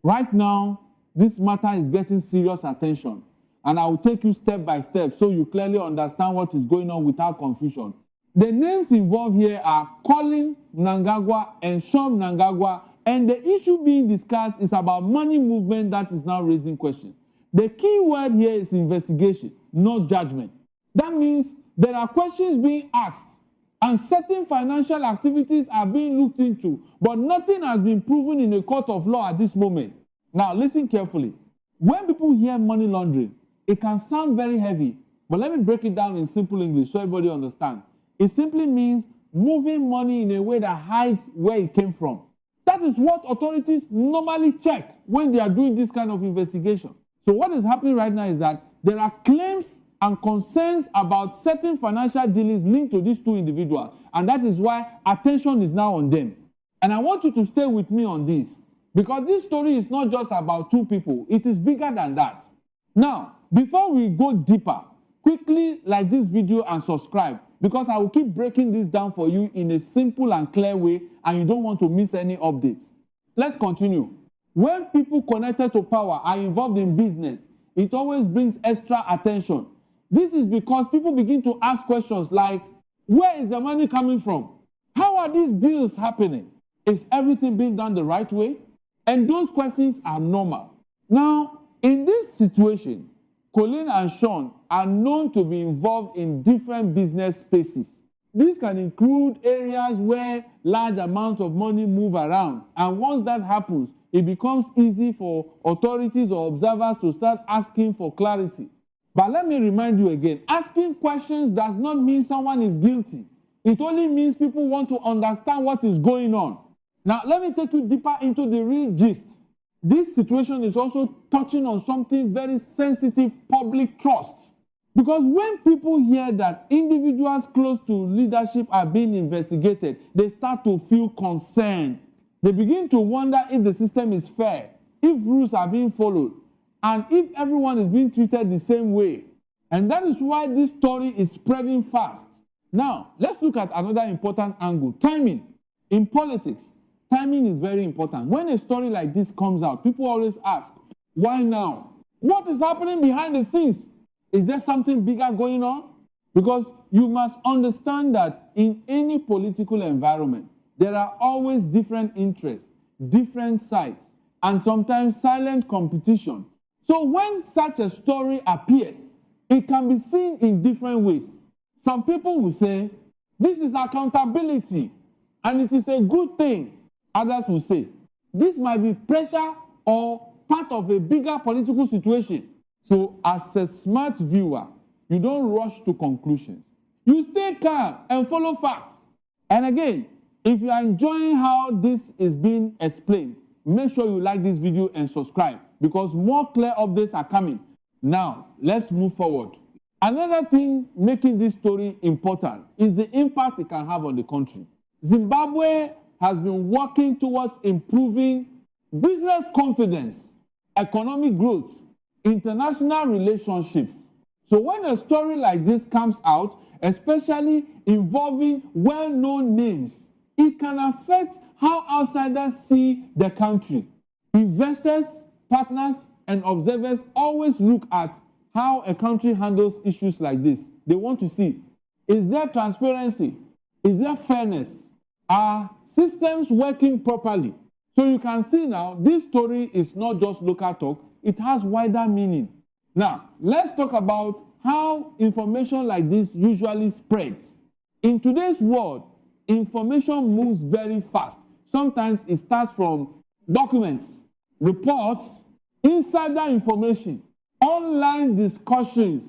Right now, this matter is getting serious attention, and I will take you step by step so you clearly understand what is going on without confusion. The names involved here are Collin, Mnangagwa, and Sean Mnangagwa, and the issue being discussed is about money movement that is now raising questions. The key word here is investigation, not judgment. That means there are questions being asked, and certain financial activities are being looked into, but nothing has been proven in a court of law at this moment. Now, listen carefully. When people hear money laundering, it can sound very heavy, but let me break it down in simple English so everybody understands. It simply means moving money in a way that hides where it came from. That is what authorities normally check when they are doing this kind of investigation. So what is happening right now is that there are claims and concerns about certain financial dealings linked to these two individuals, and that is why attention is now on them. And I want you to stay with me on this, because this story is not just about two people, it is bigger than that. Now, before we go deeper, quickly like this video and subscribe, because I will keep breaking this down for you in a simple and clear way, and you don't want to miss any updates. Let's continue. When people connected to power are involved in business, it always brings extra attention. This is because people begin to ask questions like, where is the money coming from? How are these deals happening? Is everything being done the right way? And those questions are normal. Now, in this situation, Collin and Sean are known to be involved in different business spaces. This can include areas where large amounts of money move around, and once that happens, it becomes easy for authorities or observers to start asking for clarity. But let me remind you again, asking questions does not mean someone is guilty. It only means people want to understand what is going on. Now, let me take you deeper into the real gist. This situation is also touching on something very sensitive, public trust. Because when people hear that individuals close to leadership are being investigated, they start to feel concerned. They begin to wonder if the system is fair, if rules are being followed, and if everyone is being treated the same way. And that is why this story is spreading fast. Now, let's look at another important angle, timing. In politics, timing is very important. When a story like this comes out, people always ask, why now? What is happening behind the scenes? Is there something bigger going on? Because you must understand that in any political environment, there are always different interests, different sides, and sometimes silent competition. So when such a story appears, it can be seen in different ways. Some people will say, this is accountability, and it is a good thing. Others will say, this might be pressure or part of a bigger political situation. So as a smart viewer, you don't rush to conclusions. You stay calm and follow facts. And again, if you are enjoying how this is being explained, make sure you like this video and subscribe, because more clear updates are coming. Now, let's move forward. Another thing making this story important is the impact it can have on the country. Zimbabwe has been working towards improving business confidence, economic growth, international relationships. So when a story like this comes out, especially involving well-known names, it can affect how outsiders see the country. Investors, partners, and observers always look at how a country handles issues like this. They want to see, is there transparency? Is there fairness? Are systems working properly? So you can see now, this story is not just local talk, it has wider meaning. Now, let's talk about how information like this usually spreads. In today's world, information moves very fast. Sometimes it starts from documents, reports, insider information, online discussions,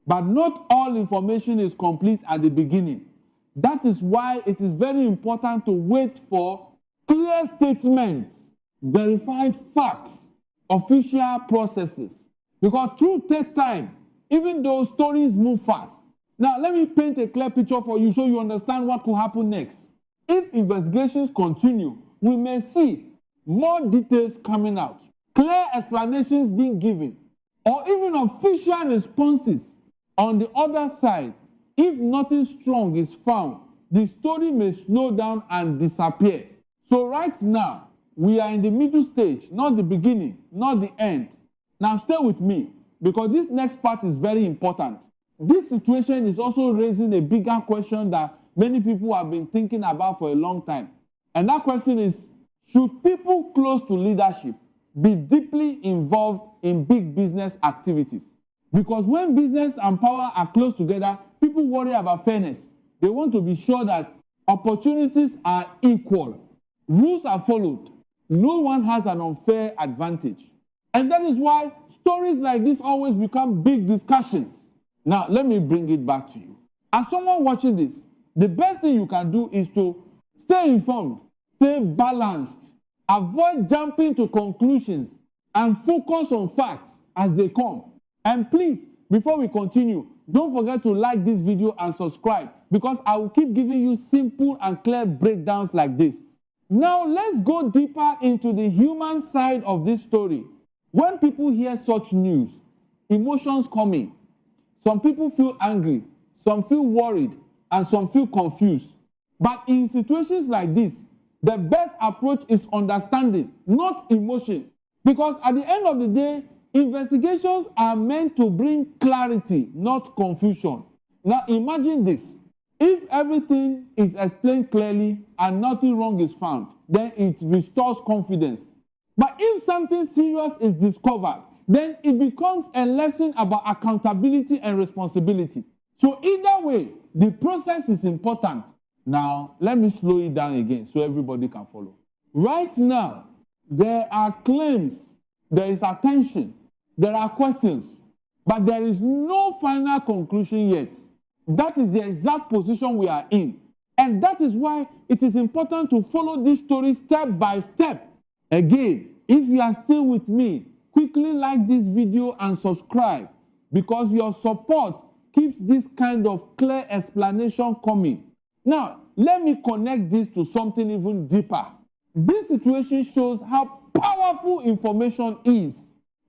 but not all information is complete at the beginning. That is why it is very important to wait for clear statements, verified facts, official processes, because truth takes time, even though stories move fast. Now, let me paint a clear picture for you so you understand what could happen next. If investigations continue, we may see more details coming out, clear explanations being given, or even official responses. On the other side, if nothing strong is found, the story may slow down and disappear. So right now, we are in the middle stage, not the beginning, not the end. Now stay with me, because this next part is very important. This situation is also raising a bigger question that many people have been thinking about for a long time. And that question is, should people close to leadership be deeply involved in big business activities? Because when business and power are close together, people worry about fairness. They want to be sure that opportunities are equal, rules are followed, no one has an unfair advantage. And that is why stories like this always become big discussions. Now, let me bring it back to you. As someone watching this, the best thing you can do is to stay informed, stay balanced, avoid jumping to conclusions, and focus on facts as they come. And please, before we continue, don't forget to like this video and subscribe, because I will keep giving you simple and clear breakdowns like this. Now, let's go deeper into the human side of this story. When people hear such news, emotions come in. Some people feel angry, some feel worried, and some feel confused. But in situations like this, the best approach is understanding, not emotion. Because at the end of the day, investigations are meant to bring clarity, not confusion. Now imagine this. If everything is explained clearly and nothing wrong is found, then it restores confidence. But if something serious is discovered, then it becomes a lesson about accountability and responsibility. So either way, the process is important. Now, let me slow it down again so everybody can follow. Right now, there are claims, there is attention, there are questions, but there is no final conclusion yet. That is the exact position we are in. And that is why it is important to follow this story step by step. Again, if you are still with me, quickly like this video and subscribe, because your support keeps this kind of clear explanation coming. Now, let me connect this to something even deeper. This situation shows how powerful information is.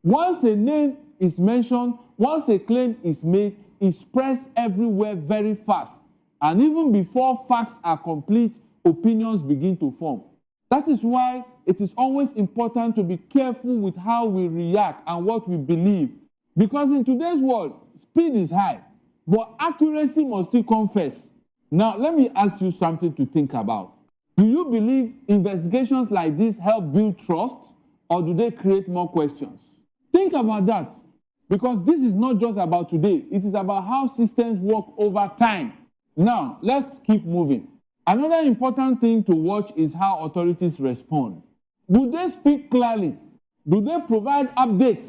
Once a name is mentioned, once a claim is made, it spreads everywhere very fast. And even before facts are complete, opinions begin to form. That is why it is always important to be careful with how we react and what we believe. Because in today's world, speed is high, but accuracy must still come first. Now, let me ask you something to think about. Do you believe investigations like this help build trust, or do they create more questions? Think about that, because this is not just about today. It is about how systems work over time. Now, let's keep moving. Another important thing to watch is how authorities respond. Do they speak clearly? Do they provide updates?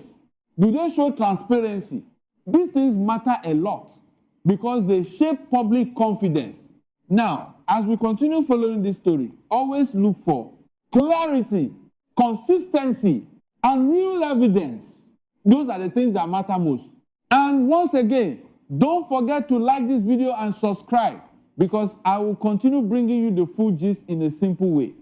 Do they show transparency? These things matter a lot because they shape public confidence. Now, as we continue following this story, always look for clarity, consistency, and real evidence. Those are the things that matter most. And once again, don't forget to like this video and subscribe, because I will continue bringing you the full gist in a simple way.